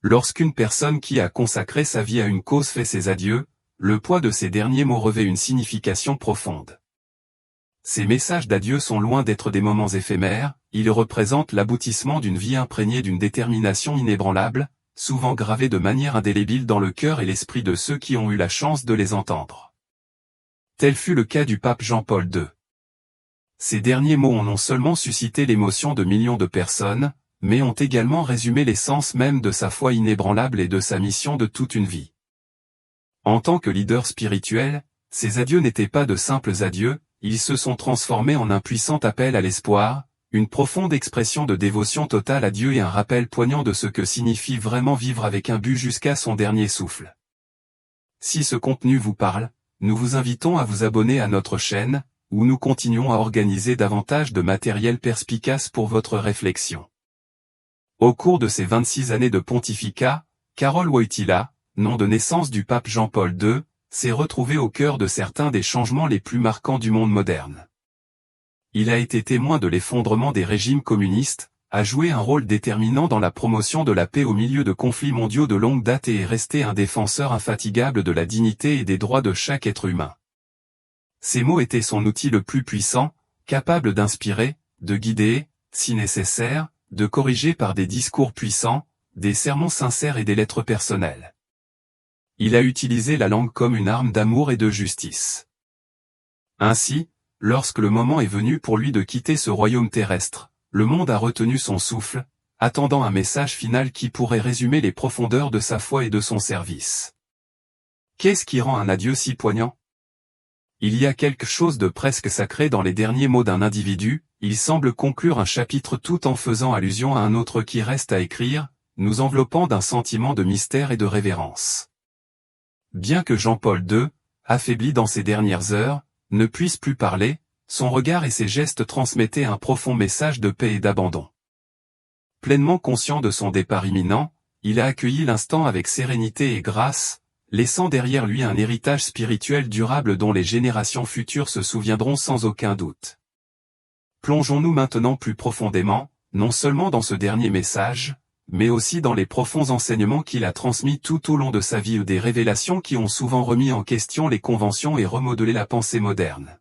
Lorsqu'une personne qui a consacré sa vie à une cause fait ses adieux, le poids de ces derniers mots revêt une signification profonde. Ces messages d'adieu sont loin d'être des moments éphémères, ils représentent l'aboutissement d'une vie imprégnée d'une détermination inébranlable, souvent gravée de manière indélébile dans le cœur et l'esprit de ceux qui ont eu la chance de les entendre. Tel fut le cas du pape Jean-Paul II. Ces derniers mots ont non seulement suscité l'émotion de millions de personnes, mais ont également résumé l'essence même de sa foi inébranlable et de sa mission de toute une vie. En tant que leader spirituel, ces adieux n'étaient pas de simples adieux, ils se sont transformés en un puissant appel à l'espoir, une profonde expression de dévotion totale à Dieu et un rappel poignant de ce que signifie vraiment vivre avec un but jusqu'à son dernier souffle. Si ce contenu vous parle, nous vous invitons à vous abonner à notre chaîne, où nous continuons à organiser davantage de matériel perspicace pour votre réflexion. Au cours de ces 26 années de pontificat, Karol Wojtyła, nom de naissance du pape Jean-Paul II, s'est retrouvé au cœur de certains des changements les plus marquants du monde moderne. Il a été témoin de l'effondrement des régimes communistes, a joué un rôle déterminant dans la promotion de la paix au milieu de conflits mondiaux de longue date et est resté un défenseur infatigable de la dignité et des droits de chaque être humain. Ces mots étaient son outil le plus puissant, capable d'inspirer, de guider, si nécessaire, de corriger par des discours puissants, des sermons sincères et des lettres personnelles. Il a utilisé la langue comme une arme d'amour et de justice. Ainsi, lorsque le moment est venu pour lui de quitter ce royaume terrestre, le monde a retenu son souffle, attendant un message final qui pourrait résumer les profondeurs de sa foi et de son service. Qu'est-ce qui rend un adieu si poignant? Il y a quelque chose de presque sacré dans les derniers mots d'un individu, il semble conclure un chapitre tout en faisant allusion à un autre qui reste à écrire, nous enveloppant d'un sentiment de mystère et de révérence. Bien que Jean-Paul II, affaibli dans ses dernières heures, ne puisse plus parler, son regard et ses gestes transmettaient un profond message de paix et d'abandon. Pleinement conscient de son départ imminent, il a accueilli l'instant avec sérénité et grâce, laissant derrière lui un héritage spirituel durable dont les générations futures se souviendront sans aucun doute. Plongeons-nous maintenant plus profondément, non seulement dans ce dernier message, mais aussi dans les profonds enseignements qu'il a transmis tout au long de sa vie ou des révélations qui ont souvent remis en question les conventions et remodelé la pensée moderne.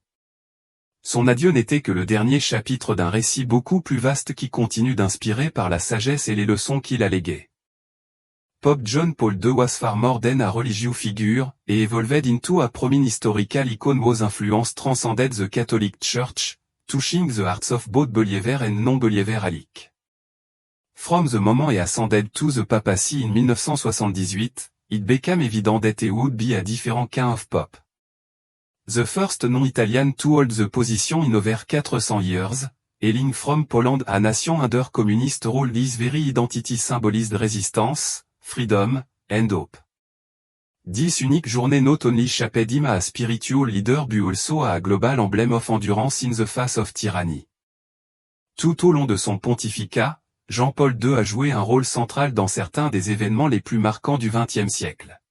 Son adieu n'était que le dernier chapitre d'un récit beaucoup plus vaste qui continue d'inspirer par la sagesse et les leçons qu'il a léguées. Pope John Paul II was far more than a religious figure, and evolved into a prominent historical icon whose influence transcended the Catholic Church, touching the hearts of both believers and non-believers alike. From the moment he ascended to the papacy in 1978, it became evident that he would be a different kind of pope. The first non-Italian to hold the position in over 400 years, hailing from Poland, a nation under communist rule, this very identity symbolized resistance, freedom, and hope. This unique journey not only shaped him as a spiritual leader but also a global emblem of endurance in the face of tyranny. Tout au long de son pontificat, Jean-Paul II a joué un rôle central dans certains des événements les plus marquants du XXe siècle.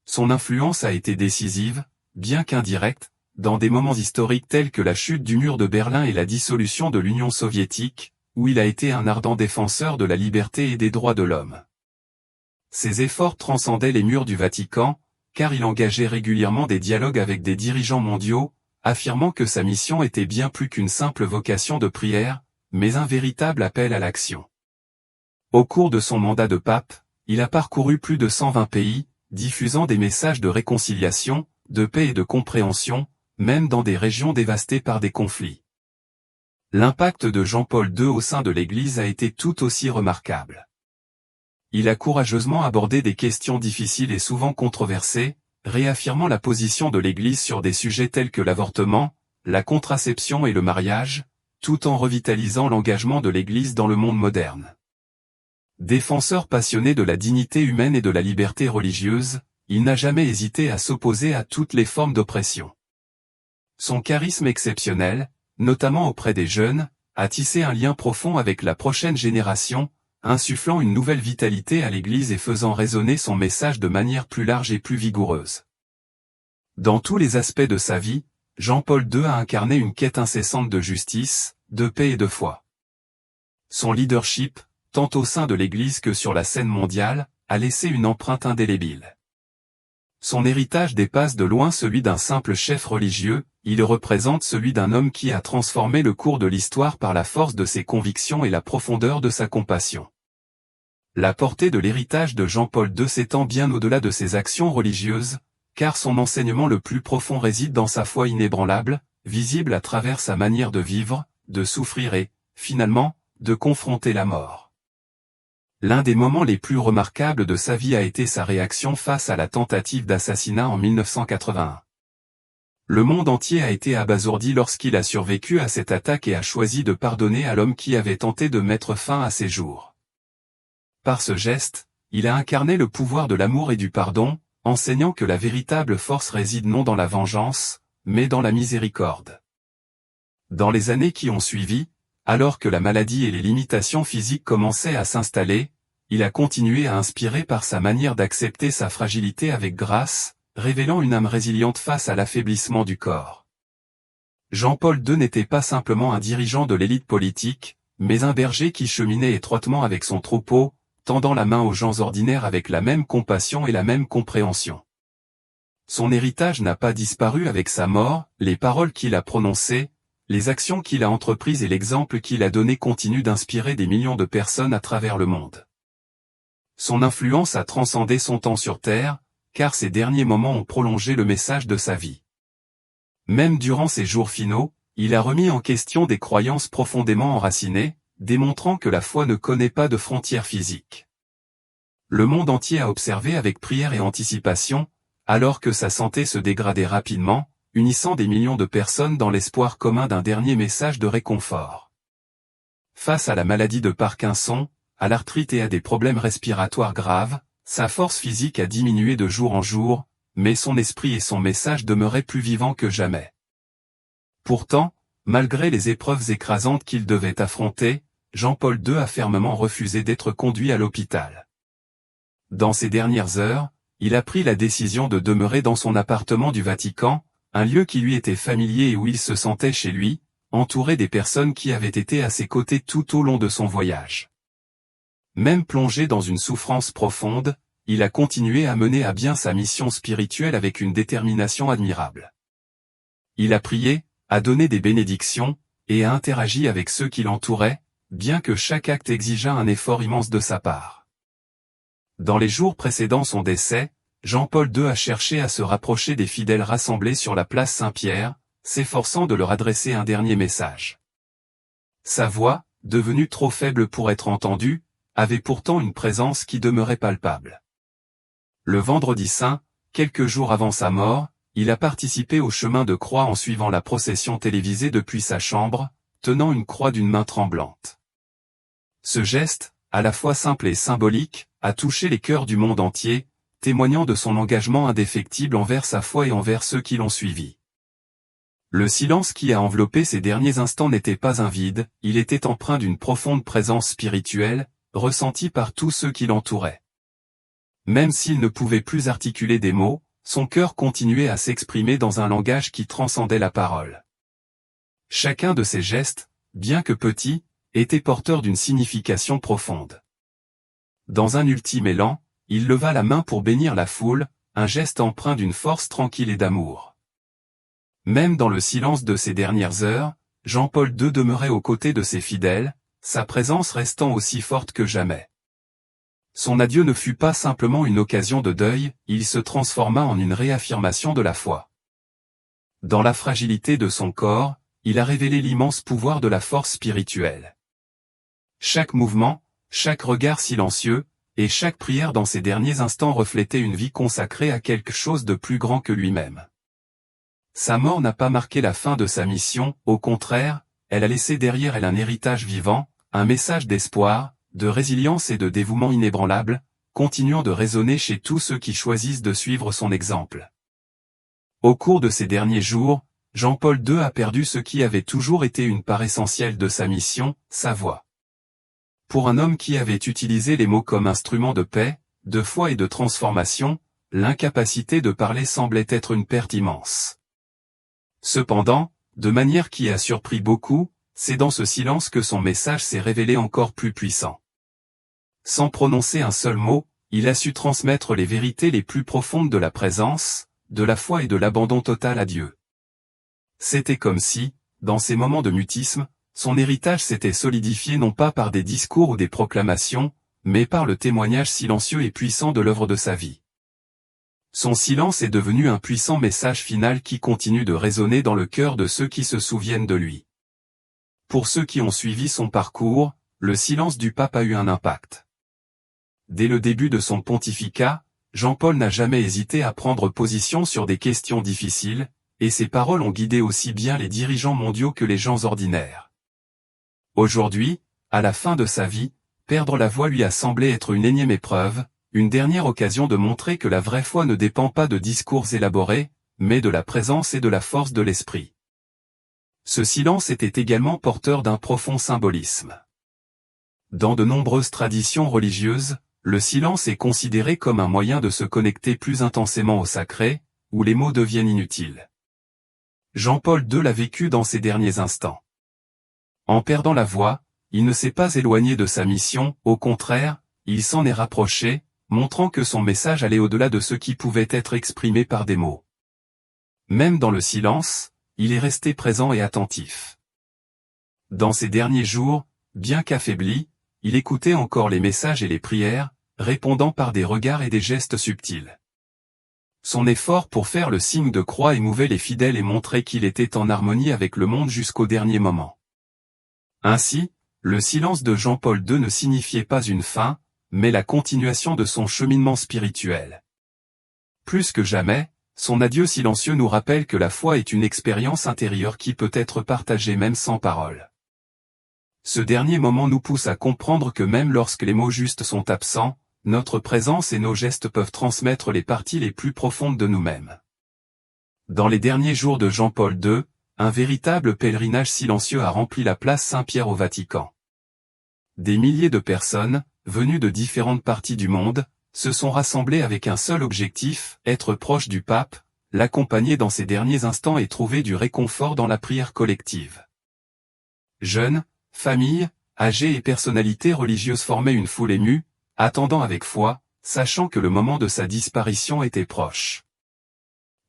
Son influence a été décisive, bien qu'indirecte, dans des moments historiques tels que la chute du mur de Berlin et la dissolution de l'Union soviétique, où il a été un ardent défenseur de la liberté et des droits de l'homme. Ses efforts transcendaient les murs du Vatican, car il engageait régulièrement des dialogues avec des dirigeants mondiaux, affirmant que sa mission était bien plus qu'une simple vocation de prière, mais un véritable appel à l'action. Au cours de son mandat de pape, il a parcouru plus de 120 pays, diffusant des messages de réconciliation, de paix et de compréhension, même dans des régions dévastées par des conflits. L'impact de Jean-Paul II au sein de l'Église a été tout aussi remarquable. Il a courageusement abordé des questions difficiles et souvent controversées, réaffirmant la position de l'Église sur des sujets tels que l'avortement, la contraception et le mariage, tout en revitalisant l'engagement de l'Église dans le monde moderne. Défenseur passionné de la dignité humaine et de la liberté religieuse, il n'a jamais hésité à s'opposer à toutes les formes d'oppression. Son charisme exceptionnel, notamment auprès des jeunes, a tissé un lien profond avec la prochaine génération, insufflant une nouvelle vitalité à l'Église et faisant résonner son message de manière plus large et plus vigoureuse. Dans tous les aspects de sa vie, Jean-Paul II a incarné une quête incessante de justice, de paix et de foi. Son leadership, tant au sein de l'Église que sur la scène mondiale, a laissé une empreinte indélébile. Son héritage dépasse de loin celui d'un simple chef religieux, il représente celui d'un homme qui a transformé le cours de l'histoire par la force de ses convictions et la profondeur de sa compassion. La portée de l'héritage de Jean-Paul II s'étend bien au-delà de ses actions religieuses, car son enseignement le plus profond réside dans sa foi inébranlable, visible à travers sa manière de vivre, de souffrir et, finalement, de confronter la mort. L'un des moments les plus remarquables de sa vie a été sa réaction face à la tentative d'assassinat en 1981. Le monde entier a été abasourdi lorsqu'il a survécu à cette attaque et a choisi de pardonner à l'homme qui avait tenté de mettre fin à ses jours. Par ce geste, il a incarné le pouvoir de l'amour et du pardon, enseignant que la véritable force réside non dans la vengeance, mais dans la miséricorde. Dans les années qui ont suivi, alors que la maladie et les limitations physiques commençaient à s'installer, il a continué à inspirer par sa manière d'accepter sa fragilité avec grâce, révélant une âme résiliente face à l'affaiblissement du corps. Jean-Paul II n'était pas simplement un dirigeant de l'élite politique, mais un berger qui cheminait étroitement avec son troupeau, tendant la main aux gens ordinaires avec la même compassion et la même compréhension. Son héritage n'a pas disparu avec sa mort, les paroles qu'il a prononcées, les actions qu'il a entreprises et l'exemple qu'il a donné continuent d'inspirer des millions de personnes à travers le monde. Son influence a transcendé son temps sur Terre, car ces derniers moments ont prolongé le message de sa vie. Même durant ses jours finaux, il a remis en question des croyances profondément enracinées, démontrant que la foi ne connaît pas de frontières physiques. Le monde entier a observé avec prière et anticipation, alors que sa santé se dégradait rapidement, unissant des millions de personnes dans l'espoir commun d'un dernier message de réconfort. Face à la maladie de Parkinson, à l'arthrite et à des problèmes respiratoires graves, sa force physique a diminué de jour en jour, mais son esprit et son message demeuraient plus vivants que jamais. Pourtant, malgré les épreuves écrasantes qu'il devait affronter, Jean-Paul II a fermement refusé d'être conduit à l'hôpital. Dans ces dernières heures, il a pris la décision de demeurer dans son appartement du Vatican, un lieu qui lui était familier et où il se sentait chez lui, entouré des personnes qui avaient été à ses côtés tout au long de son voyage. Même plongé dans une souffrance profonde, il a continué à mener à bien sa mission spirituelle avec une détermination admirable. Il a prié, a donné des bénédictions, et a interagi avec ceux qui l'entouraient, bien que chaque acte exigeât un effort immense de sa part. Dans les jours précédant son décès, Jean-Paul II a cherché à se rapprocher des fidèles rassemblés sur la place Saint-Pierre, s'efforçant de leur adresser un dernier message. Sa voix, devenue trop faible pour être entendue, avait pourtant une présence qui demeurait palpable. Le vendredi saint, quelques jours avant sa mort, il a participé au chemin de croix en suivant la procession télévisée depuis sa chambre, tenant une croix d'une main tremblante. Ce geste, à la fois simple et symbolique, a touché les cœurs du monde entier, témoignant de son engagement indéfectible envers sa foi et envers ceux qui l'ont suivi. Le silence qui a enveloppé ces derniers instants n'était pas un vide, il était empreint d'une profonde présence spirituelle, ressentie par tous ceux qui l'entouraient. Même s'il ne pouvait plus articuler des mots, son cœur continuait à s'exprimer dans un langage qui transcendait la parole. Chacun de ses gestes, bien que petits, était porteur d'une signification profonde. Dans un ultime élan, il leva la main pour bénir la foule, un geste empreint d'une force tranquille et d'amour. Même dans le silence de ces dernières heures, Jean-Paul II demeurait aux côtés de ses fidèles, sa présence restant aussi forte que jamais. Son adieu ne fut pas simplement une occasion de deuil, il se transforma en une réaffirmation de la foi. Dans la fragilité de son corps, il a révélé l'immense pouvoir de la force spirituelle. Chaque mouvement, chaque regard silencieux, et chaque prière dans ces derniers instants reflétait une vie consacrée à quelque chose de plus grand que lui-même. Sa mort n'a pas marqué la fin de sa mission, au contraire, elle a laissé derrière elle un héritage vivant, un message d'espoir, de résilience et de dévouement inébranlable, continuant de résonner chez tous ceux qui choisissent de suivre son exemple. Au cours de ces derniers jours, Jean-Paul II a perdu ce qui avait toujours été une part essentielle de sa mission, sa voix. Pour un homme qui avait utilisé les mots comme instrument de paix, de foi et de transformation, l'incapacité de parler semblait être une perte immense. Cependant, de manière qui a surpris beaucoup, c'est dans ce silence que son message s'est révélé encore plus puissant. Sans prononcer un seul mot, il a su transmettre les vérités les plus profondes de la présence, de la foi et de l'abandon total à Dieu. C'était comme si, dans ces moments de mutisme, son héritage s'était solidifié non pas par des discours ou des proclamations, mais par le témoignage silencieux et puissant de l'œuvre de sa vie. Son silence est devenu un puissant message final qui continue de résonner dans le cœur de ceux qui se souviennent de lui. Pour ceux qui ont suivi son parcours, le silence du pape a eu un impact. Dès le début de son pontificat, Jean-Paul n'a jamais hésité à prendre position sur des questions difficiles, et ses paroles ont guidé aussi bien les dirigeants mondiaux que les gens ordinaires. Aujourd'hui, à la fin de sa vie, perdre la voix lui a semblé être une énième épreuve, une dernière occasion de montrer que la vraie foi ne dépend pas de discours élaborés, mais de la présence et de la force de l'esprit. Ce silence était également porteur d'un profond symbolisme. Dans de nombreuses traditions religieuses, le silence est considéré comme un moyen de se connecter plus intensément au sacré, où les mots deviennent inutiles. Jean-Paul II l'a vécu dans ses derniers instants. En perdant la voix, il ne s'est pas éloigné de sa mission, au contraire, il s'en est rapproché, montrant que son message allait au-delà de ce qui pouvait être exprimé par des mots. Même dans le silence, il est resté présent et attentif. Dans ces derniers jours, bien qu'affaibli, il écoutait encore les messages et les prières, répondant par des regards et des gestes subtils. Son effort pour faire le signe de croix émouvait les fidèles et montrait qu'il était en harmonie avec le monde jusqu'au dernier moment. Ainsi, le silence de Jean-Paul II ne signifiait pas une fin, mais la continuation de son cheminement spirituel. Plus que jamais, son adieu silencieux nous rappelle que la foi est une expérience intérieure qui peut être partagée même sans parole. Ce dernier moment nous pousse à comprendre que même lorsque les mots justes sont absents, notre présence et nos gestes peuvent transmettre les parties les plus profondes de nous-mêmes. Dans les derniers jours de Jean-Paul II, un véritable pèlerinage silencieux a rempli la place Saint-Pierre au Vatican. Des milliers de personnes, venues de différentes parties du monde, se sont rassemblées avec un seul objectif, être proches du pape, l'accompagner dans ses derniers instants et trouver du réconfort dans la prière collective. Jeunes, familles, âgés et personnalités religieuses formaient une foule émue, attendant avec foi, sachant que le moment de sa disparition était proche.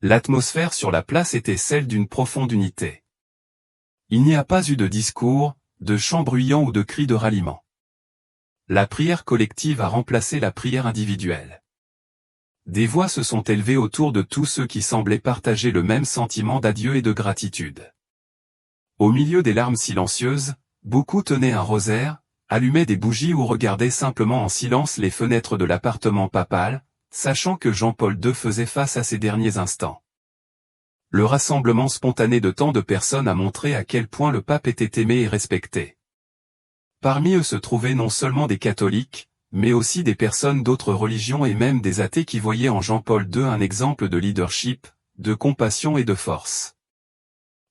L'atmosphère sur la place était celle d'une profonde unité. Il n'y a pas eu de discours, de chants bruyants ou de cris de ralliement. La prière collective a remplacé la prière individuelle. Des voix se sont élevées autour de tous ceux qui semblaient partager le même sentiment d'adieu et de gratitude. Au milieu des larmes silencieuses, beaucoup tenaient un rosaire, allumaient des bougies ou regardaient simplement en silence les fenêtres de l'appartement papal, sachant que Jean-Paul II faisait face à ses derniers instants. Le rassemblement spontané de tant de personnes a montré à quel point le pape était aimé et respecté. Parmi eux se trouvaient non seulement des catholiques, mais aussi des personnes d'autres religions et même des athées qui voyaient en Jean-Paul II un exemple de leadership, de compassion et de force.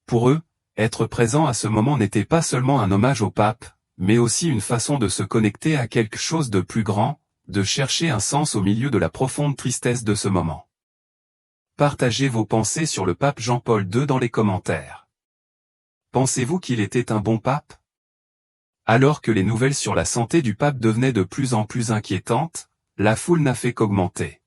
Pour eux, être présent à ce moment n'était pas seulement un hommage au pape, mais aussi une façon de se connecter à quelque chose de plus grand, de chercher un sens au milieu de la profonde tristesse de ce moment. Partagez vos pensées sur le pape Jean-Paul II dans les commentaires. Pensez-vous qu'il était un bon pape? Alors que les nouvelles sur la santé du pape devenaient de plus en plus inquiétantes, la foule n'a fait qu'augmenter.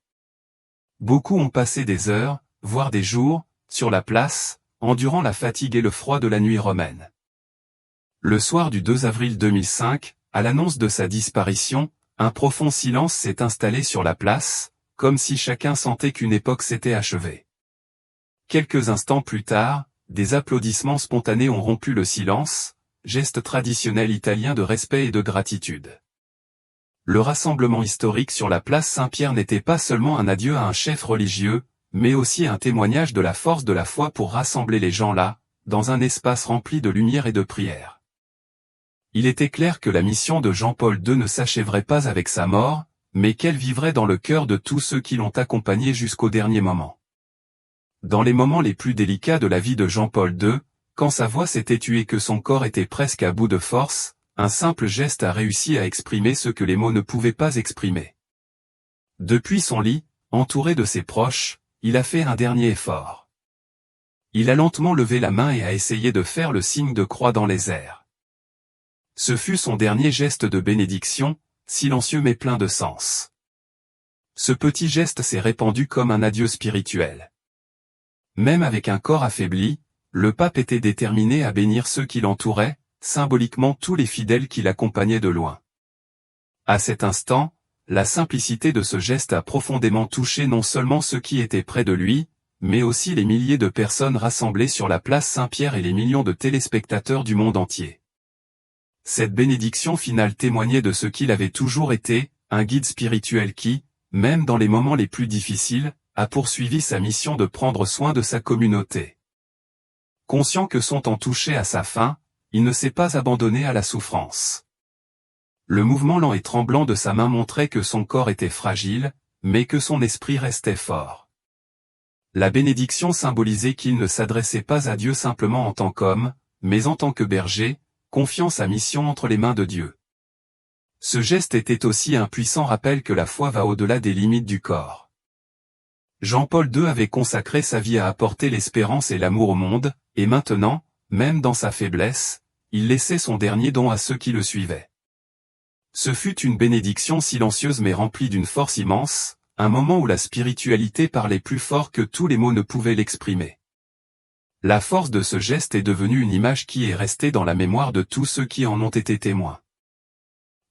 Beaucoup ont passé des heures, voire des jours, sur la place, endurant la fatigue et le froid de la nuit romaine. Le soir du 2 avril 2005, à l'annonce de sa disparition, un profond silence s'est installé sur la place, comme si chacun sentait qu'une époque s'était achevée. Quelques instants plus tard, des applaudissements spontanés ont rompu le silence, geste traditionnel italien de respect et de gratitude. Le rassemblement historique sur la place Saint-Pierre n'était pas seulement un adieu à un chef religieux, mais aussi un témoignage de la force de la foi pour rassembler les gens là, dans un espace rempli de lumière et de prière. Il était clair que la mission de Jean-Paul II ne s'achèverait pas avec sa mort, mais qu'elle vivrait dans le cœur de tous ceux qui l'ont accompagné jusqu'au dernier moment. Dans les moments les plus délicats de la vie de Jean-Paul II, quand sa voix s'était tuée et que son corps était presque à bout de force, un simple geste a réussi à exprimer ce que les mots ne pouvaient pas exprimer. Depuis son lit, entouré de ses proches, il a fait un dernier effort. Il a lentement levé la main et a essayé de faire le signe de croix dans les airs. Ce fut son dernier geste de bénédiction, silencieux mais plein de sens. Ce petit geste s'est répandu comme un adieu spirituel. Même avec un corps affaibli, le pape était déterminé à bénir ceux qui l'entouraient, symboliquement tous les fidèles qui l'accompagnaient de loin. À cet instant, la simplicité de ce geste a profondément touché non seulement ceux qui étaient près de lui, mais aussi les milliers de personnes rassemblées sur la place Saint-Pierre et les millions de téléspectateurs du monde entier. Cette bénédiction finale témoignait de ce qu'il avait toujours été, un guide spirituel qui, même dans les moments les plus difficiles, a poursuivi sa mission de prendre soin de sa communauté. Conscient que son temps touchait à sa fin, il ne s'est pas abandonné à la souffrance. Le mouvement lent et tremblant de sa main montrait que son corps était fragile, mais que son esprit restait fort. La bénédiction symbolisait qu'il ne s'adressait pas à Dieu simplement en tant qu'homme, mais en tant que berger, confiant sa mission entre les mains de Dieu. Ce geste était aussi un puissant rappel que la foi va au-delà des limites du corps. Jean-Paul II avait consacré sa vie à apporter l'espérance et l'amour au monde, et maintenant, même dans sa faiblesse, il laissait son dernier don à ceux qui le suivaient. Ce fut une bénédiction silencieuse mais remplie d'une force immense, un moment où la spiritualité parlait plus fort que tous les mots ne pouvaient l'exprimer. La force de ce geste est devenue une image qui est restée dans la mémoire de tous ceux qui en ont été témoins.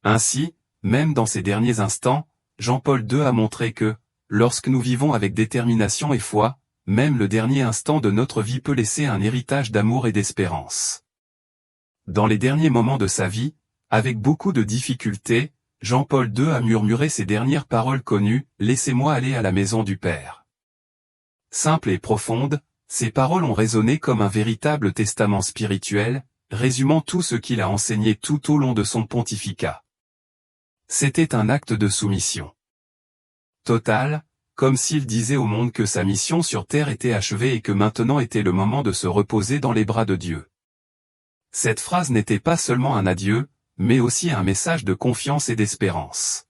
Ainsi, même dans ces derniers instants, Jean-Paul II a montré que, lorsque nous vivons avec détermination et foi, même le dernier instant de notre vie peut laisser un héritage d'amour et d'espérance. Dans les derniers moments de sa vie, avec beaucoup de difficultés, Jean-Paul II a murmuré ces dernières paroles connues, « Laissez-moi aller à la maison du Père ». Simples et profondes, ces paroles ont résonné comme un véritable testament spirituel, résumant tout ce qu'il a enseigné tout au long de son pontificat. C'était un acte de soumission totale, comme s'il disait au monde que sa mission sur terre était achevée et que maintenant était le moment de se reposer dans les bras de Dieu. Cette phrase n'était pas seulement un adieu, mais aussi un message de confiance et d'espérance.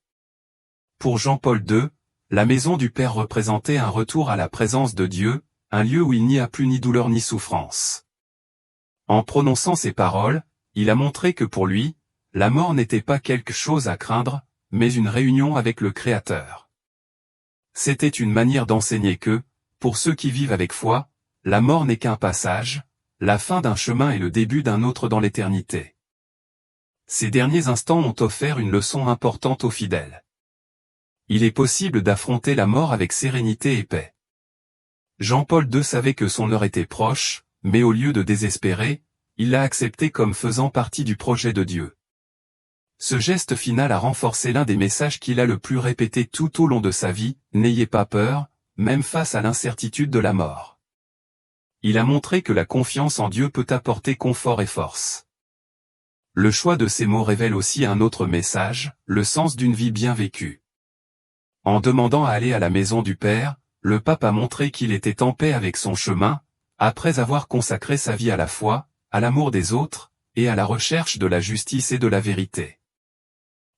Pour Jean-Paul II, la maison du Père représentait un retour à la présence de Dieu, un lieu où il n'y a plus ni douleur ni souffrance. En prononçant ces paroles, il a montré que pour lui, la mort n'était pas quelque chose à craindre, mais une réunion avec le Créateur. C'était une manière d'enseigner que, pour ceux qui vivent avec foi, la mort n'est qu'un passage, la fin d'un chemin et le début d'un autre dans l'éternité. Ces derniers instants ont offert une leçon importante aux fidèles. Il est possible d'affronter la mort avec sérénité et paix. Jean-Paul II savait que son heure était proche, mais au lieu de désespérer, il l'a accepté comme faisant partie du projet de Dieu. Ce geste final a renforcé l'un des messages qu'il a le plus répété tout au long de sa vie, « N'ayez pas peur, même face à l'incertitude de la mort ». Il a montré que la confiance en Dieu peut apporter confort et force. Le choix de ces mots révèle aussi un autre message, le sens d'une vie bien vécue. En demandant à aller à la maison du Père, le pape a montré qu'il était en paix avec son chemin, après avoir consacré sa vie à la foi, à l'amour des autres, et à la recherche de la justice et de la vérité.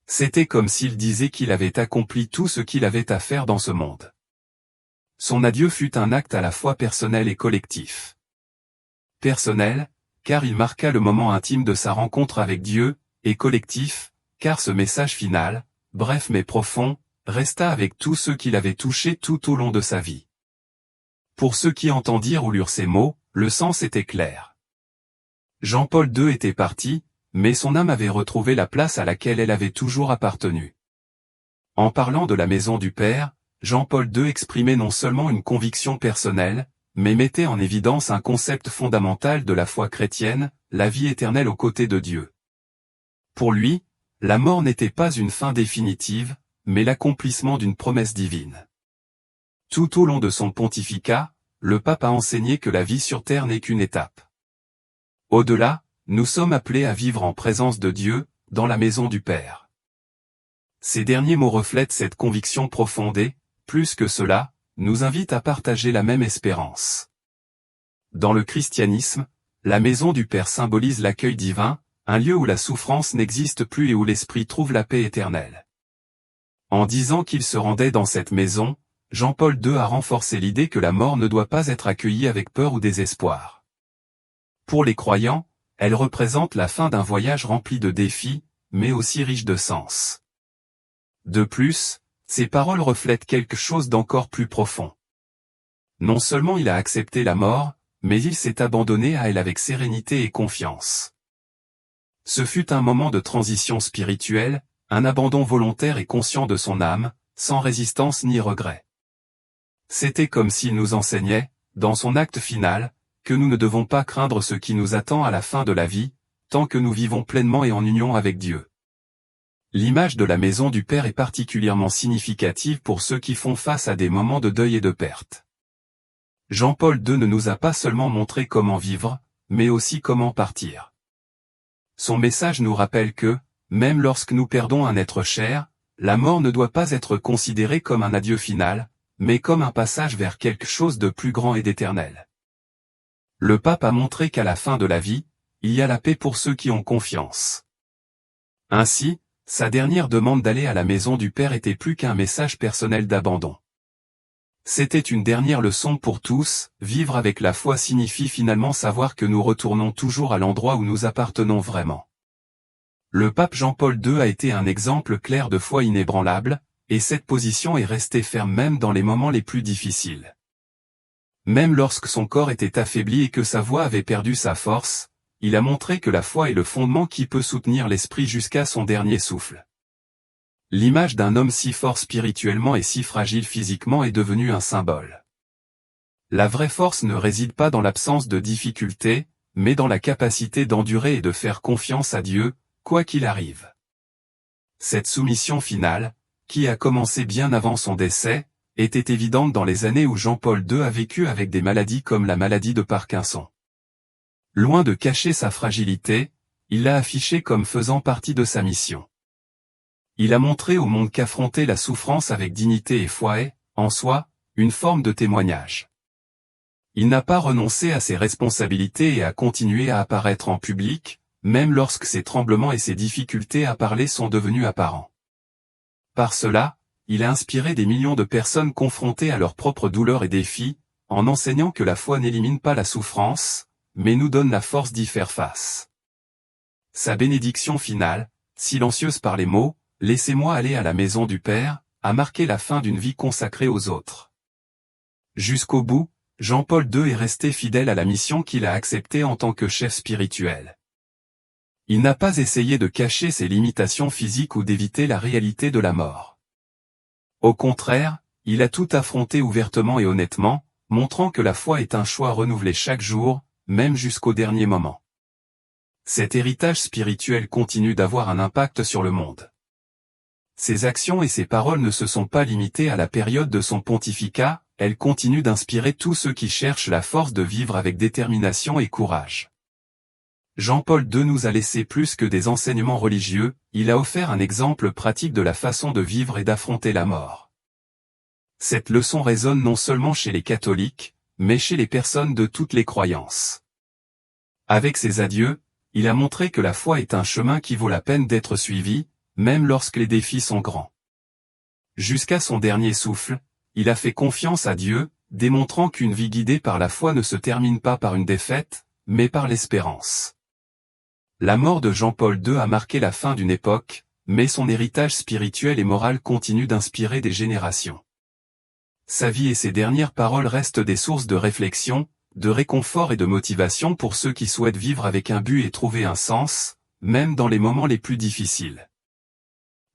C'était comme s'il disait qu'il avait accompli tout ce qu'il avait à faire dans ce monde. Son adieu fut un acte à la fois personnel et collectif. Personnel, car il marqua le moment intime de sa rencontre avec Dieu, et collectif, car ce message final, bref mais profond, resta avec tous ceux qu'il avait touchés tout au long de sa vie. Pour ceux qui entendirent ou lurent ces mots, le sens était clair. Jean-Paul II était parti, mais son âme avait retrouvé la place à laquelle elle avait toujours appartenu. En parlant de la maison du Père, Jean-Paul II exprimait non seulement une conviction personnelle, mais mettait en évidence un concept fondamental de la foi chrétienne, la vie éternelle aux côtés de Dieu. Pour lui, la mort n'était pas une fin définitive, mais l'accomplissement d'une promesse divine. Tout au long de son pontificat, le pape a enseigné que la vie sur terre n'est qu'une étape. Au-delà, nous sommes appelés à vivre en présence de Dieu, dans la maison du Père. Ces derniers mots reflètent cette conviction profonde et, plus que cela, nous invitent à partager la même espérance. Dans le christianisme, la maison du Père symbolise l'accueil divin, un lieu où la souffrance n'existe plus et où l'esprit trouve la paix éternelle. En disant qu'il se rendait dans cette maison, Jean-Paul II a renforcé l'idée que la mort ne doit pas être accueillie avec peur ou désespoir. Pour les croyants, elle représente la fin d'un voyage rempli de défis, mais aussi riche de sens. De plus, ces paroles reflètent quelque chose d'encore plus profond. Non seulement il a accepté la mort, mais il s'est abandonné à elle avec sérénité et confiance. Ce fut un moment de transition spirituelle, un abandon volontaire et conscient de son âme, sans résistance ni regret. C'était comme s'il nous enseignait, dans son acte final, que nous ne devons pas craindre ce qui nous attend à la fin de la vie, tant que nous vivons pleinement et en union avec Dieu. L'image de la maison du Père est particulièrement significative pour ceux qui font face à des moments de deuil et de perte. Jean-Paul II ne nous a pas seulement montré comment vivre, mais aussi comment partir. Son message nous rappelle que, même lorsque nous perdons un être cher, la mort ne doit pas être considérée comme un adieu final, mais comme un passage vers quelque chose de plus grand et d'éternel. Le pape a montré qu'à la fin de la vie, il y a la paix pour ceux qui ont confiance. Ainsi, sa dernière demande d'aller à la maison du Père était plus qu'un message personnel d'abandon. C'était une dernière leçon pour tous, vivre avec la foi signifie finalement savoir que nous retournons toujours à l'endroit où nous appartenons vraiment. Le pape Jean-Paul II a été un exemple clair de foi inébranlable, et cette position est restée ferme même dans les moments les plus difficiles. Même lorsque son corps était affaibli et que sa voix avait perdu sa force, il a montré que la foi est le fondement qui peut soutenir l'esprit jusqu'à son dernier souffle. L'image d'un homme si fort spirituellement et si fragile physiquement est devenue un symbole. La vraie force ne réside pas dans l'absence de difficultés, mais dans la capacité d'endurer et de faire confiance à Dieu, quoi qu'il arrive. Cette soumission finale, qui a commencé bien avant son décès, était évidente dans les années où Jean-Paul II a vécu avec des maladies comme la maladie de Parkinson. Loin de cacher sa fragilité, il l'a affichée comme faisant partie de sa mission. Il a montré au monde qu'affronter la souffrance avec dignité et foi est, en soi, une forme de témoignage. Il n'a pas renoncé à ses responsabilités et a continué à apparaître en public, même lorsque ses tremblements et ses difficultés à parler sont devenus apparents. Par cela, il a inspiré des millions de personnes confrontées à leurs propres douleurs et défis, en enseignant que la foi n'élimine pas la souffrance, mais nous donne la force d'y faire face. Sa bénédiction finale, silencieuse par les mots, « Laissez-moi aller à la maison du Père », a marqué la fin d'une vie consacrée aux autres. Jusqu'au bout, Jean-Paul II est resté fidèle à la mission qu'il a acceptée en tant que chef spirituel. Il n'a pas essayé de cacher ses limitations physiques ou d'éviter la réalité de la mort. Au contraire, il a tout affronté ouvertement et honnêtement, montrant que la foi est un choix renouvelé chaque jour, même jusqu'au dernier moment. Cet héritage spirituel continue d'avoir un impact sur le monde. Ses actions et ses paroles ne se sont pas limitées à la période de son pontificat, elles continuent d'inspirer tous ceux qui cherchent la force de vivre avec détermination et courage. Jean-Paul II nous a laissé plus que des enseignements religieux, il a offert un exemple pratique de la façon de vivre et d'affronter la mort. Cette leçon résonne non seulement chez les catholiques, mais chez les personnes de toutes les croyances. Avec ses adieux, il a montré que la foi est un chemin qui vaut la peine d'être suivi, même lorsque les défis sont grands. Jusqu'à son dernier souffle, il a fait confiance à Dieu, démontrant qu'une vie guidée par la foi ne se termine pas par une défaite, mais par l'espérance. La mort de Jean-Paul II a marqué la fin d'une époque, mais son héritage spirituel et moral continue d'inspirer des générations. Sa vie et ses dernières paroles restent des sources de réflexion, de réconfort et de motivation pour ceux qui souhaitent vivre avec un but et trouver un sens, même dans les moments les plus difficiles.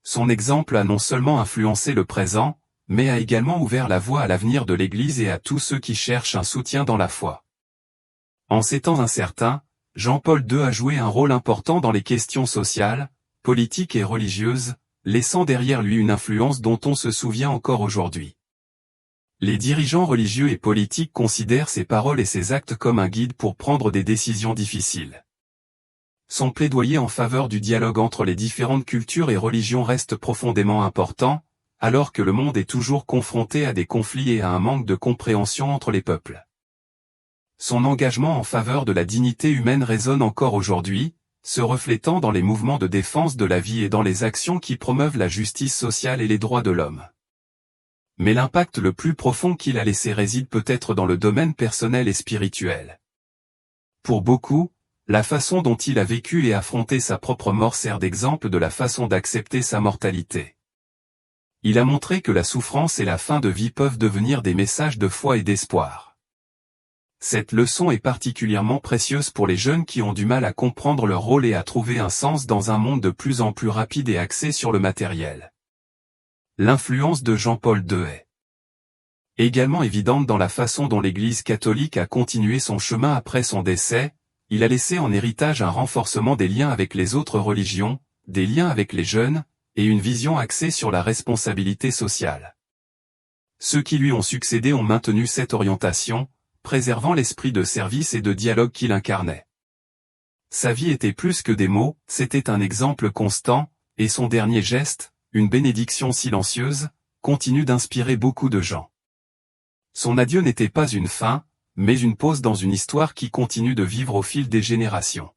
Son exemple a non seulement influencé le présent, mais a également ouvert la voie à l'avenir de l'Église et à tous ceux qui cherchent un soutien dans la foi. En ces temps incertains, Jean-Paul II a joué un rôle important dans les questions sociales, politiques et religieuses, laissant derrière lui une influence dont on se souvient encore aujourd'hui. Les dirigeants religieux et politiques considèrent ses paroles et ses actes comme un guide pour prendre des décisions difficiles. Son plaidoyer en faveur du dialogue entre les différentes cultures et religions reste profondément important, alors que le monde est toujours confronté à des conflits et à un manque de compréhension entre les peuples. Son engagement en faveur de la dignité humaine résonne encore aujourd'hui, se reflétant dans les mouvements de défense de la vie et dans les actions qui promeuvent la justice sociale et les droits de l'homme. Mais l'impact le plus profond qu'il a laissé réside peut-être dans le domaine personnel et spirituel. Pour beaucoup, la façon dont il a vécu et affronté sa propre mort sert d'exemple de la façon d'accepter sa mortalité. Il a montré que la souffrance et la fin de vie peuvent devenir des messages de foi et d'espoir. Cette leçon est particulièrement précieuse pour les jeunes qui ont du mal à comprendre leur rôle et à trouver un sens dans un monde de plus en plus rapide et axé sur le matériel. L'influence de Jean-Paul II est également évidente dans la façon dont l'Église catholique a continué son chemin après son décès. Il a laissé en héritage un renforcement des liens avec les autres religions, des liens avec les jeunes, et une vision axée sur la responsabilité sociale. Ceux qui lui ont succédé ont maintenu cette orientation, préservant l'esprit de service et de dialogue qu'il incarnait. Sa vie était plus que des mots, c'était un exemple constant, et son dernier geste, une bénédiction silencieuse, continue d'inspirer beaucoup de gens. Son adieu n'était pas une fin, mais une pause dans une histoire qui continue de vivre au fil des générations.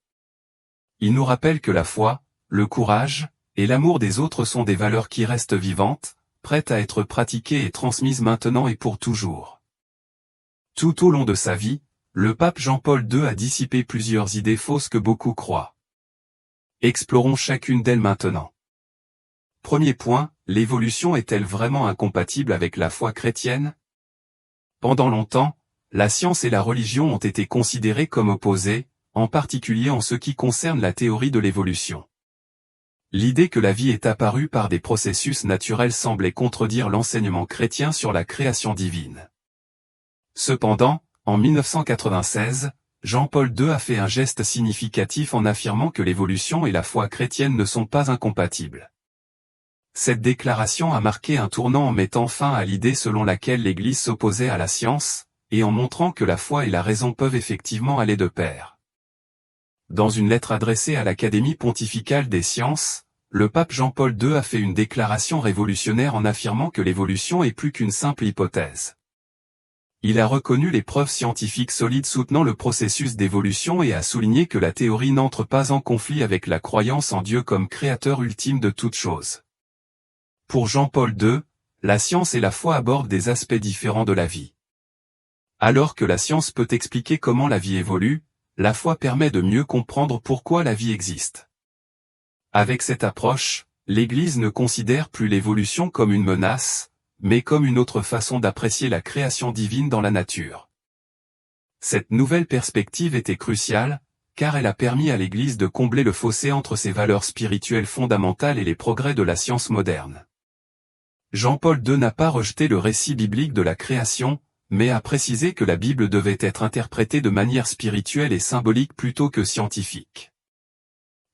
Il nous rappelle que la foi, le courage, et l'amour des autres sont des valeurs qui restent vivantes, prêtes à être pratiquées et transmises maintenant et pour toujours. Tout au long de sa vie, le pape Jean-Paul II a dissipé plusieurs idées fausses que beaucoup croient. Explorons chacune d'elles maintenant. Premier point, l'évolution est-elle vraiment incompatible avec la foi chrétienne? Pendant longtemps, la science et la religion ont été considérées comme opposées, en particulier en ce qui concerne la théorie de l'évolution. L'idée que la vie est apparue par des processus naturels semblait contredire l'enseignement chrétien sur la création divine. Cependant, en 1996, Jean-Paul II a fait un geste significatif en affirmant que l'évolution et la foi chrétienne ne sont pas incompatibles. Cette déclaration a marqué un tournant en mettant fin à l'idée selon laquelle l'Église s'opposait à la science, et en montrant que la foi et la raison peuvent effectivement aller de pair. Dans une lettre adressée à l'Académie pontificale des sciences, le pape Jean-Paul II a fait une déclaration révolutionnaire en affirmant que l'évolution est plus qu'une simple hypothèse. Il a reconnu les preuves scientifiques solides soutenant le processus d'évolution et a souligné que la théorie n'entre pas en conflit avec la croyance en Dieu comme créateur ultime de toutes choses. Pour Jean-Paul II, la science et la foi abordent des aspects différents de la vie. Alors que la science peut expliquer comment la vie évolue, la foi permet de mieux comprendre pourquoi la vie existe. Avec cette approche, l'Église ne considère plus l'évolution comme une menace, mais comme une autre façon d'apprécier la création divine dans la nature. Cette nouvelle perspective était cruciale, car elle a permis à l'Église de combler le fossé entre ses valeurs spirituelles fondamentales et les progrès de la science moderne. Jean-Paul II n'a pas rejeté le récit biblique de la création, mais a précisé que la Bible devait être interprétée de manière spirituelle et symbolique plutôt que scientifique.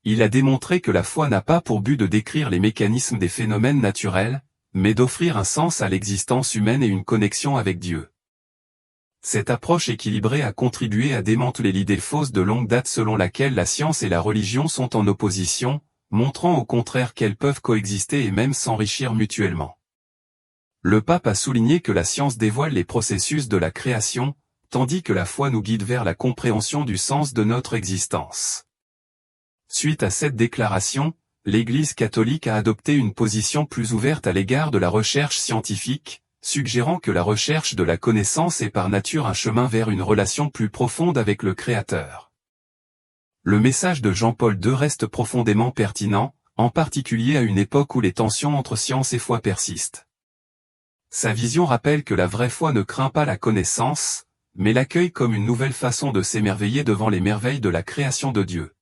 Il a démontré que la foi n'a pas pour but de décrire les mécanismes des phénomènes naturels, mais d'offrir un sens à l'existence humaine et une connexion avec Dieu. Cette approche équilibrée a contribué à démanteler l'idée fausse de longue date selon laquelle la science et la religion sont en opposition, montrant au contraire qu'elles peuvent coexister et même s'enrichir mutuellement. Le pape a souligné que la science dévoile les processus de la création, tandis que la foi nous guide vers la compréhension du sens de notre existence. Suite à cette déclaration, l'Église catholique a adopté une position plus ouverte à l'égard de la recherche scientifique, suggérant que la recherche de la connaissance est par nature un chemin vers une relation plus profonde avec le Créateur. Le message de Jean-Paul II reste profondément pertinent, en particulier à une époque où les tensions entre science et foi persistent. Sa vision rappelle que la vraie foi ne craint pas la connaissance, mais l'accueille comme une nouvelle façon de s'émerveiller devant les merveilles de la création de Dieu.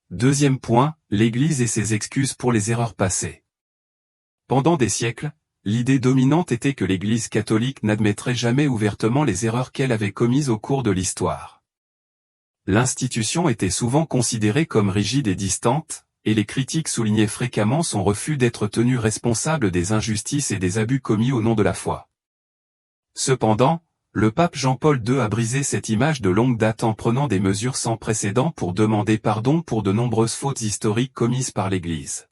Deuxième point, l'Église et ses excuses pour les erreurs passées. Pendant des siècles, l'idée dominante était que l'Église catholique n'admettrait jamais ouvertement les erreurs qu'elle avait commises au cours de l'histoire. L'institution était souvent considérée comme rigide et distante, et les critiques soulignaient fréquemment son refus d'être tenue responsable des injustices et des abus commis au nom de la foi. Cependant, le pape Jean-Paul II a brisé cette image de longue date en prenant des mesures sans précédent pour demander pardon pour de nombreuses fautes historiques commises par l'Église.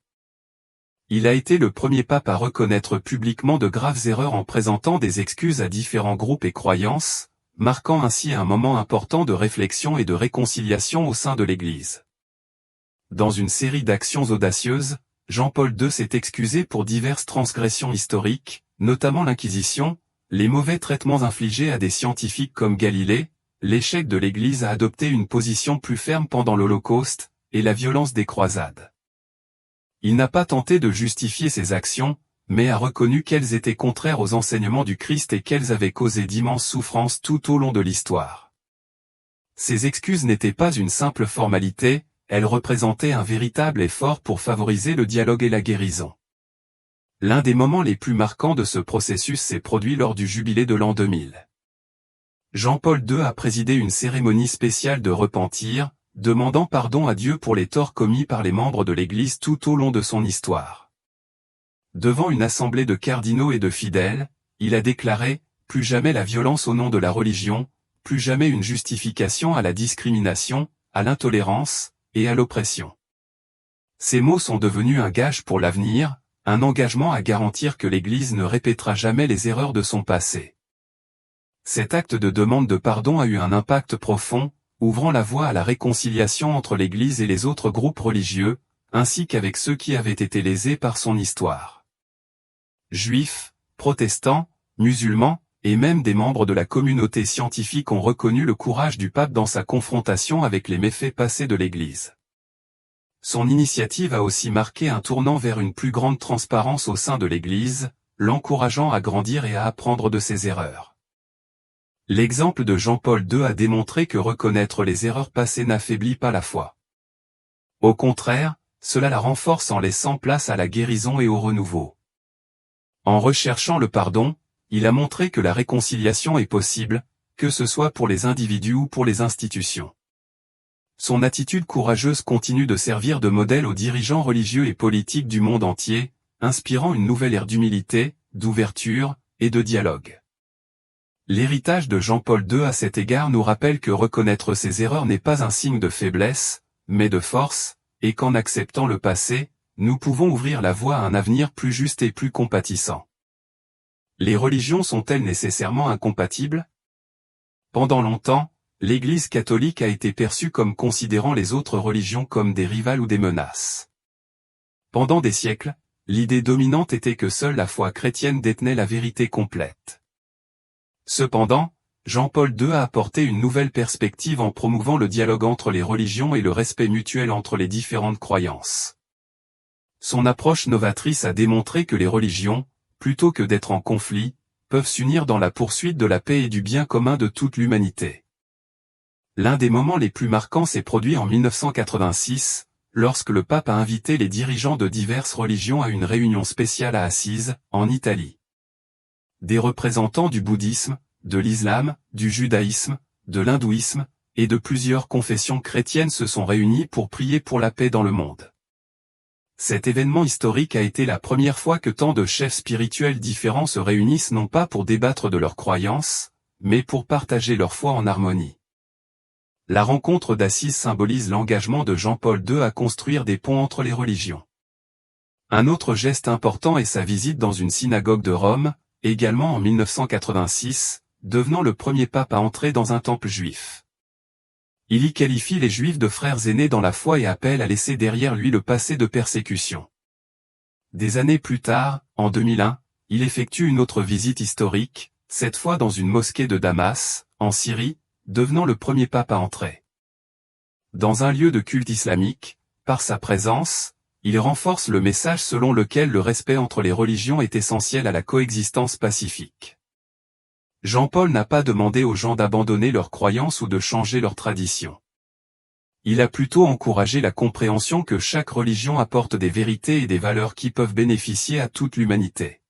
Il a été le premier pape à reconnaître publiquement de graves erreurs en présentant des excuses à différents groupes et croyances, marquant ainsi un moment important de réflexion et de réconciliation au sein de l'Église. Dans une série d'actions audacieuses, Jean-Paul II s'est excusé pour diverses transgressions historiques, notamment l'Inquisition, les mauvais traitements infligés à des scientifiques comme Galilée, l'échec de l'Église à adopter une position plus ferme pendant l'Holocauste, et la violence des croisades. Il n'a pas tenté de justifier ses actions, mais a reconnu qu'elles étaient contraires aux enseignements du Christ et qu'elles avaient causé d'immenses souffrances tout au long de l'histoire. Ces excuses n'étaient pas une simple formalité, elles représentaient un véritable effort pour favoriser le dialogue et la guérison. L'un des moments les plus marquants de ce processus s'est produit lors du jubilé de l'an 2000. Jean-Paul II a présidé une cérémonie spéciale de repentir, demandant pardon à Dieu pour les torts commis par les membres de l'Église tout au long de son histoire. Devant une assemblée de cardinaux et de fidèles, il a déclaré « Plus jamais la violence au nom de la religion, plus jamais une justification à la discrimination, à l'intolérance et à l'oppression. » Ces mots sont devenus un gage pour l'avenir, un engagement à garantir que l'Église ne répétera jamais les erreurs de son passé. Cet acte de demande de pardon a eu un impact profond, ouvrant la voie à la réconciliation entre l'Église et les autres groupes religieux, ainsi qu'avec ceux qui avaient été lésés par son histoire. Juifs, protestants, musulmans, et même des membres de la communauté scientifique ont reconnu le courage du pape dans sa confrontation avec les méfaits passés de l'Église. Son initiative a aussi marqué un tournant vers une plus grande transparence au sein de l'Église, l'encourageant à grandir et à apprendre de ses erreurs. L'exemple de Jean-Paul II a démontré que reconnaître les erreurs passées n'affaiblit pas la foi. Au contraire, cela la renforce en laissant place à la guérison et au renouveau. En recherchant le pardon, il a montré que la réconciliation est possible, que ce soit pour les individus ou pour les institutions. Son attitude courageuse continue de servir de modèle aux dirigeants religieux et politiques du monde entier, inspirant une nouvelle ère d'humilité, d'ouverture et de dialogue. L'héritage de Jean-Paul II à cet égard nous rappelle que reconnaître ses erreurs n'est pas un signe de faiblesse, mais de force, et qu'en acceptant le passé, nous pouvons ouvrir la voie à un avenir plus juste et plus compatissant. Les religions sont-elles nécessairement incompatibles? Pendant longtemps, l'Église catholique a été perçue comme considérant les autres religions comme des rivales ou des menaces. Pendant des siècles, l'idée dominante était que seule la foi chrétienne détenait la vérité complète. Cependant, Jean-Paul II a apporté une nouvelle perspective en promouvant le dialogue entre les religions et le respect mutuel entre les différentes croyances. Son approche novatrice a démontré que les religions, plutôt que d'être en conflit, peuvent s'unir dans la poursuite de la paix et du bien commun de toute l'humanité. L'un des moments les plus marquants s'est produit en 1986, lorsque le pape a invité les dirigeants de diverses religions à une réunion spéciale à Assise, en Italie. Des représentants du bouddhisme, de l'islam, du judaïsme, de l'hindouisme, et de plusieurs confessions chrétiennes se sont réunis pour prier pour la paix dans le monde. Cet événement historique a été la première fois que tant de chefs spirituels différents se réunissent non pas pour débattre de leurs croyances, mais pour partager leur foi en harmonie. La rencontre d'Assise symbolise l'engagement de Jean-Paul II à construire des ponts entre les religions. Un autre geste important est sa visite dans une synagogue de Rome, également en 1986, devenant le premier pape à entrer dans un temple juif. Il y qualifie les Juifs de frères aînés dans la foi et appelle à laisser derrière lui le passé de persécution. Des années plus tard, en 2001, il effectue une autre visite historique, cette fois dans une mosquée de Damas, en Syrie, devenant le premier pape à entrer. Dans un lieu de culte islamique, par sa présence, il renforce le message selon lequel le respect entre les religions est essentiel à la coexistence pacifique. Jean-Paul n'a pas demandé aux gens d'abandonner leurs croyances ou de changer leurs traditions. Il a plutôt encouragé la compréhension que chaque religion apporte des vérités et des valeurs qui peuvent bénéficier à toute l'humanité.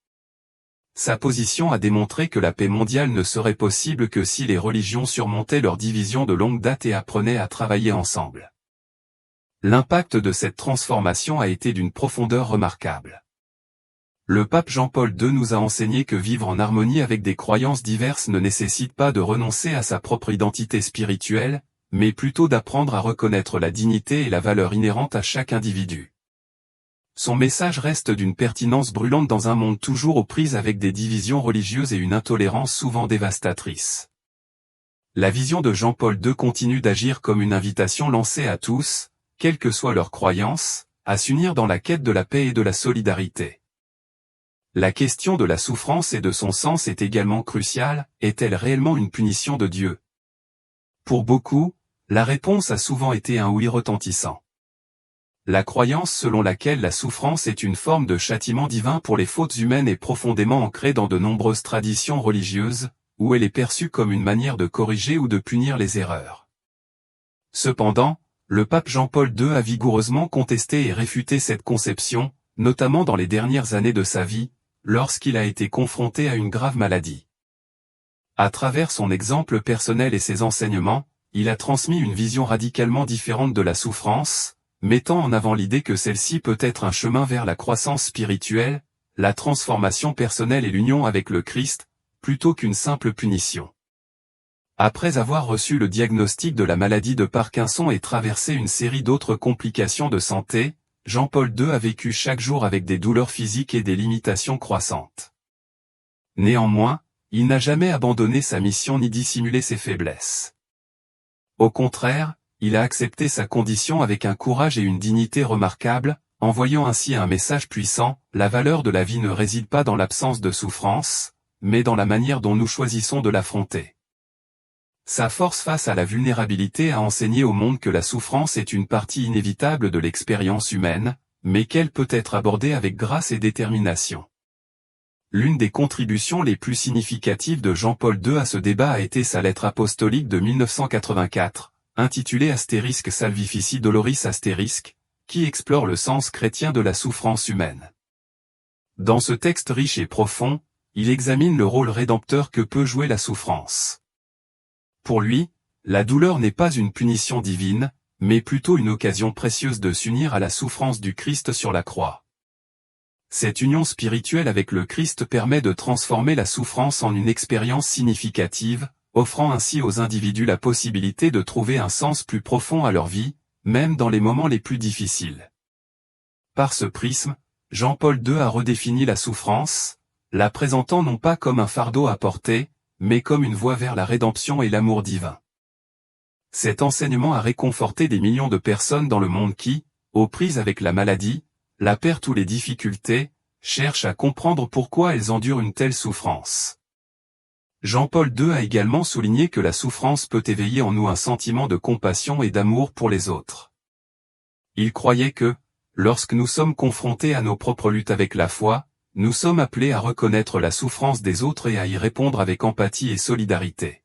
Sa position a démontré que la paix mondiale ne serait possible que si les religions surmontaient leurs divisions de longue date et apprenaient à travailler ensemble. L'impact de cette transformation a été d'une profondeur remarquable. Le pape Jean-Paul II nous a enseigné que vivre en harmonie avec des croyances diverses ne nécessite pas de renoncer à sa propre identité spirituelle, mais plutôt d'apprendre à reconnaître la dignité et la valeur inhérente à chaque individu. Son message reste d'une pertinence brûlante dans un monde toujours aux prises avec des divisions religieuses et une intolérance souvent dévastatrice. La vision de Jean-Paul II continue d'agir comme une invitation lancée à tous, quelles que soient leurs croyances, à s'unir dans la quête de la paix et de la solidarité. La question de la souffrance et de son sens est également cruciale, est-elle réellement une punition de Dieu? Pour beaucoup, la réponse a souvent été un oui retentissant. La croyance selon laquelle la souffrance est une forme de châtiment divin pour les fautes humaines est profondément ancrée dans de nombreuses traditions religieuses, où elle est perçue comme une manière de corriger ou de punir les erreurs. Cependant, le pape Jean-Paul II a vigoureusement contesté et réfuté cette conception, notamment dans les dernières années de sa vie, lorsqu'il a été confronté à une grave maladie. À travers son exemple personnel et ses enseignements, il a transmis une vision radicalement différente de la souffrance, mettant en avant l'idée que celle-ci peut être un chemin vers la croissance spirituelle, la transformation personnelle et l'union avec le Christ, plutôt qu'une simple punition. Après avoir reçu le diagnostic de la maladie de Parkinson et traversé une série d'autres complications de santé, Jean-Paul II a vécu chaque jour avec des douleurs physiques et des limitations croissantes. Néanmoins, il n'a jamais abandonné sa mission ni dissimulé ses faiblesses. Au contraire, il a accepté sa condition avec un courage et une dignité remarquables, envoyant ainsi un message puissant: la valeur de la vie ne réside pas dans l'absence de souffrance, mais dans la manière dont nous choisissons de l'affronter. Sa force face à la vulnérabilité a enseigné au monde que la souffrance est une partie inévitable de l'expérience humaine, mais qu'elle peut être abordée avec grâce et détermination. L'une des contributions les plus significatives de Jean-Paul II à ce débat a été sa lettre apostolique de 1984, intitulée Astérisque Salvifici Doloris Astérisque, qui explore le sens chrétien de la souffrance humaine. Dans ce texte riche et profond, il examine le rôle rédempteur que peut jouer la souffrance. Pour lui, la douleur n'est pas une punition divine, mais plutôt une occasion précieuse de s'unir à la souffrance du Christ sur la croix. Cette union spirituelle avec le Christ permet de transformer la souffrance en une expérience significative, offrant ainsi aux individus la possibilité de trouver un sens plus profond à leur vie, même dans les moments les plus difficiles. Par ce prisme, Jean-Paul II a redéfini la souffrance, la présentant non pas comme un fardeau à porter, mais comme une voie vers la rédemption et l'amour divin. Cet enseignement a réconforté des millions de personnes dans le monde qui, aux prises avec la maladie, la perte ou les difficultés, cherchent à comprendre pourquoi elles endurent une telle souffrance. Jean-Paul II a également souligné que la souffrance peut éveiller en nous un sentiment de compassion et d'amour pour les autres. Il croyait que, lorsque nous sommes confrontés à nos propres luttes avec la foi, nous sommes appelés à reconnaître la souffrance des autres et à y répondre avec empathie et solidarité.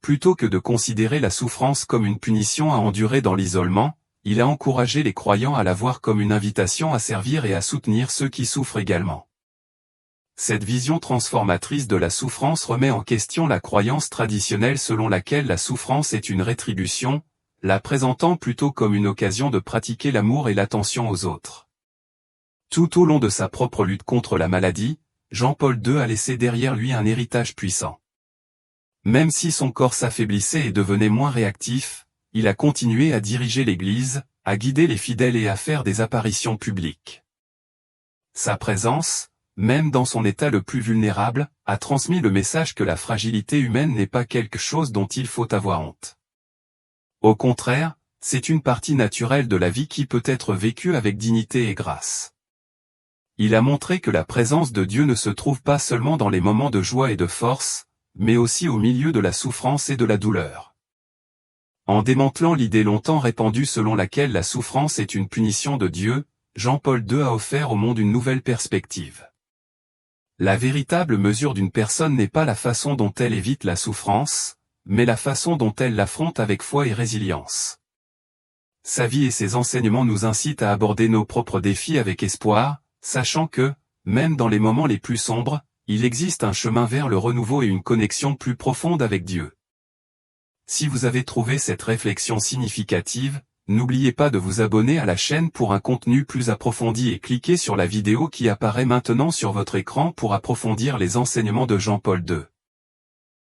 Plutôt que de considérer la souffrance comme une punition à endurer dans l'isolement, il a encouragé les croyants à la voir comme une invitation à servir et à soutenir ceux qui souffrent également. Cette vision transformatrice de la souffrance remet en question la croyance traditionnelle selon laquelle la souffrance est une rétribution, la présentant plutôt comme une occasion de pratiquer l'amour et l'attention aux autres. Tout au long de sa propre lutte contre la maladie, Jean-Paul II a laissé derrière lui un héritage puissant. Même si son corps s'affaiblissait et devenait moins réactif, il a continué à diriger l'Église, à guider les fidèles et à faire des apparitions publiques. Sa présence, même dans son état le plus vulnérable, a transmis le message que la fragilité humaine n'est pas quelque chose dont il faut avoir honte. Au contraire, c'est une partie naturelle de la vie qui peut être vécue avec dignité et grâce. Il a montré que la présence de Dieu ne se trouve pas seulement dans les moments de joie et de force, mais aussi au milieu de la souffrance et de la douleur. En démantelant l'idée longtemps répandue selon laquelle la souffrance est une punition de Dieu, Jean-Paul II a offert au monde une nouvelle perspective. La véritable mesure d'une personne n'est pas la façon dont elle évite la souffrance, mais la façon dont elle l'affronte avec foi et résilience. Sa vie et ses enseignements nous incitent à aborder nos propres défis avec espoir, sachant que, même dans les moments les plus sombres, il existe un chemin vers le renouveau et une connexion plus profonde avec Dieu. Si vous avez trouvé cette réflexion significative, n'oubliez pas de vous abonner à la chaîne pour un contenu plus approfondi et cliquez sur la vidéo qui apparaît maintenant sur votre écran pour approfondir les enseignements de Jean-Paul II.